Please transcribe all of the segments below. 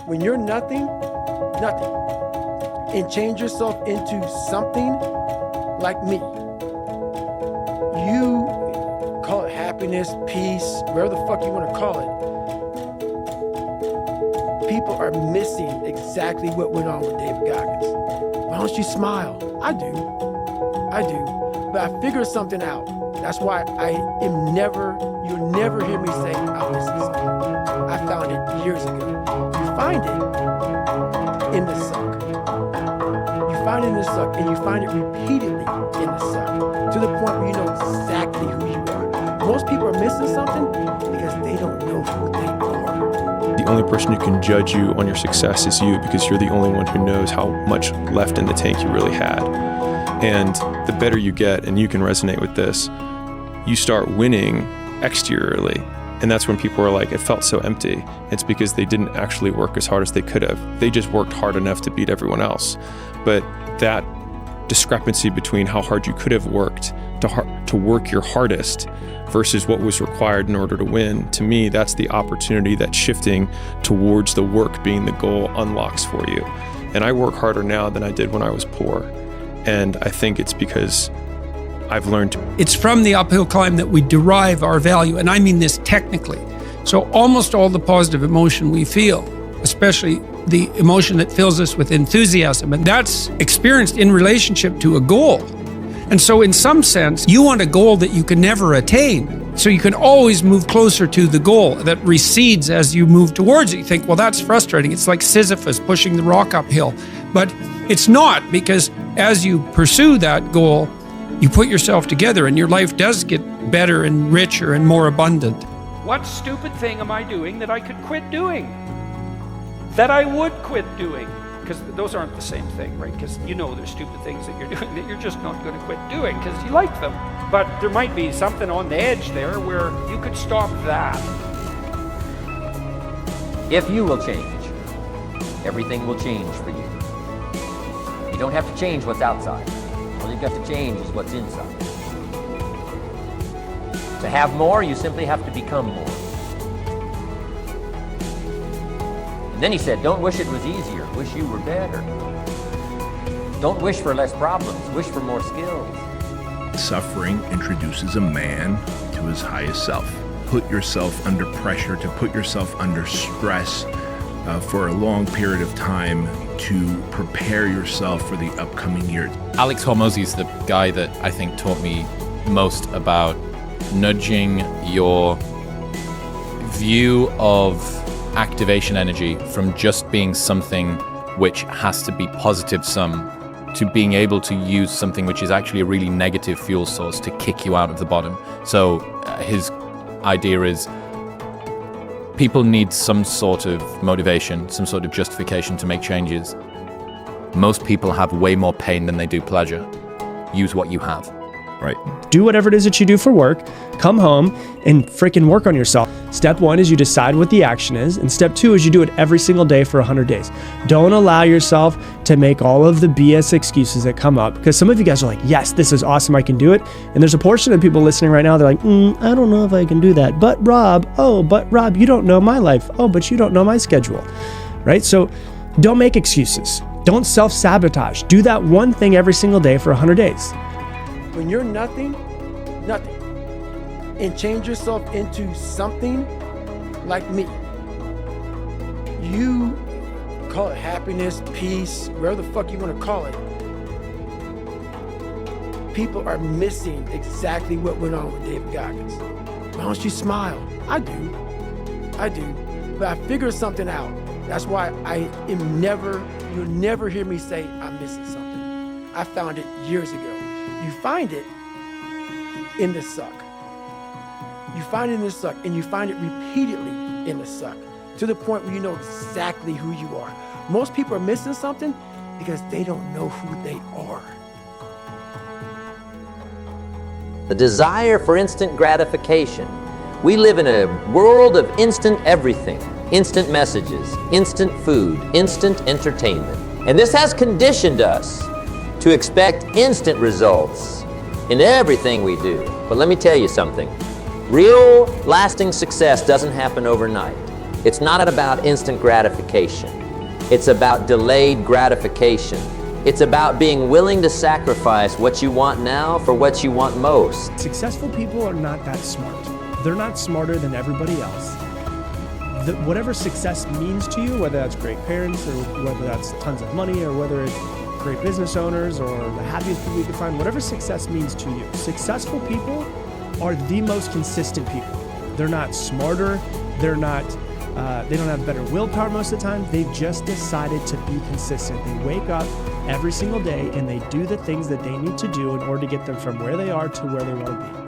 When you're nothing, and change yourself into something like me, you call it happiness, peace, whatever the fuck you want to call it. People are missing exactly what went on with David Goggins. Why don't you smile? I do. But I figured something out. That's why you'll never hear me say I'm missing something. I found it years ago. You find it in the suck. You find it in the suck, and you find it repeatedly in the suck, to the point where you know exactly who you are. Most people are missing something because they don't know who they are. The only person who can judge you on your success is you, because you're the only one who knows how much left in the tank you really had. And the better you get, and you can resonate with this, you start winning exteriorly. And that's when people are like, it felt so empty. It's because they didn't actually work as hard as they could have. They just worked hard enough to beat everyone else. But that discrepancy between how hard you could have worked to work your hardest versus what was required in order to win, to me, that's the opportunity that shifting towards the work being the goal unlocks for you. And I work harder now than I did when I was poor. And I think it's because I've learned to. It's from the uphill climb that we derive our value, and I mean this technically. So almost all the positive emotion we feel, especially the emotion that fills us with enthusiasm, and that's experienced in relationship to a goal. And so in some sense, you want a goal that you can never attain. So you can always move closer to the goal that recedes as you move towards it. You think, well, that's frustrating. It's like Sisyphus pushing the rock uphill. But it's not, because as you pursue that goal, you put yourself together and your life does get better and richer and more abundant. What stupid thing am I doing that I could quit doing? That I would quit doing? Because those aren't the same thing, right? Because you know there's stupid things that you're doing that you're just not going to quit doing because you like them. But there might be something on the edge there where you could stop that. If you will change, everything will change for you. You don't have to change what's outside. All you've got to change is what's inside. To have more, you simply have to become more. And then he said, don't wish it was easier, wish you were better. Don't wish for less problems, wish for more skills. Suffering introduces a man to his highest self. Put yourself under pressure, to put yourself under stress for a long period of time to prepare yourself for the upcoming year. Alex Hormozi is the guy that I think taught me most about nudging your view of activation energy from just being something which has to be positive sum to being able to use something which is actually a really negative fuel source to kick you out of the bottom. So his idea is people need some sort of motivation, some sort of justification to make changes. Most people have way more pain than they do pleasure. Use what you have. Right. Do whatever it is that you do for work, come home and freaking work on yourself. Step 1 is you decide what the action is, and step 2 is you do it every single day for 100 days. Don't allow yourself to make all of the BS excuses that come up, because some of you guys are like, yes, this is awesome, I can do it. And there's a portion of people listening right now, they're like, I don't know if I can do that. But Rob, you don't know my life. Oh, but you don't know my schedule, right? So don't make excuses. Don't self-sabotage. Do that one thing every single day for 100 days. When you're nothing, and change yourself into something like me, you call it happiness, peace, whatever the fuck you want to call it. People are missing exactly what went on with David Goggins. Why don't you smile? I do. But I figured something out. That's why you'll never hear me say I'm missing something. I found it years ago. You find it in the suck. You find it in the suck, and you find it repeatedly in the suck, to the point where you know exactly who you are. Most people are missing something because they don't know who they are. The desire for instant gratification. We live in a world of instant everything, instant messages, instant food, instant entertainment. And this has conditioned us to expect instant results in everything we do. But let me tell you something. Real lasting success doesn't happen overnight. It's not about instant gratification. It's about delayed gratification. It's about being willing to sacrifice what you want now for what you want most. Successful people are not that smart. They're not smarter than everybody else. Whatever success means to you, whether that's great parents or whether that's tons of money or whether it's great business owners or the happiest people you can find, whatever success means to you. Successful people are the most consistent people. They're not smarter. They're not, they don't have better willpower most of the time. They've just decided to be consistent. They wake up every single day and they do the things that they need to do in order to get them from where they are to where they want to be.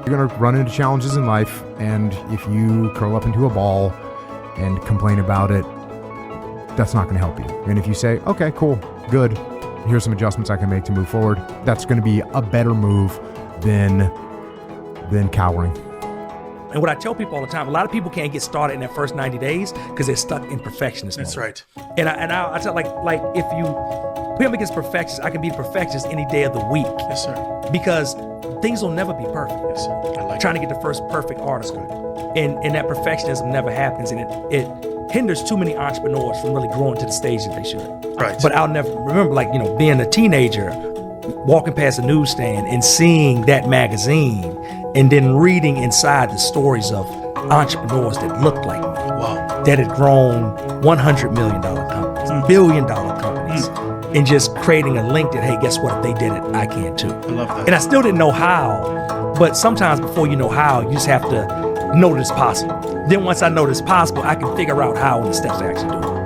You're going to run into challenges in life, and if you curl up into a ball and complain about it, that's not going to help you. And if you say, okay, cool, good, here's some adjustments I can make to move forward, that's going to be a better move than cowering. And what I tell people all the time, a lot of people can't get started in their first 90 days because they're stuck in perfectionism. That's right. And I tell like if you put them against perfectionists, I can be the perfectionist any day of the week. Yes, sir. Because things will never be perfect. Yes, sir. I like trying to get the first perfect article. And that perfectionism never happens, and it hinders too many entrepreneurs from really growing to the stage that they should. Right. But I'll never remember, like, being a teenager, walking past a newsstand and seeing that magazine and then reading inside the stories of entrepreneurs that looked like me. Wow. That had grown $100 million companies, billion-dollar companies, and just creating a link that, hey, guess what? If they did it, I can too. I love that. And I still didn't know how, but sometimes before you know how, you just have to know that it's possible. Then once I know that it's possible, I can figure out how and the steps to actually do it.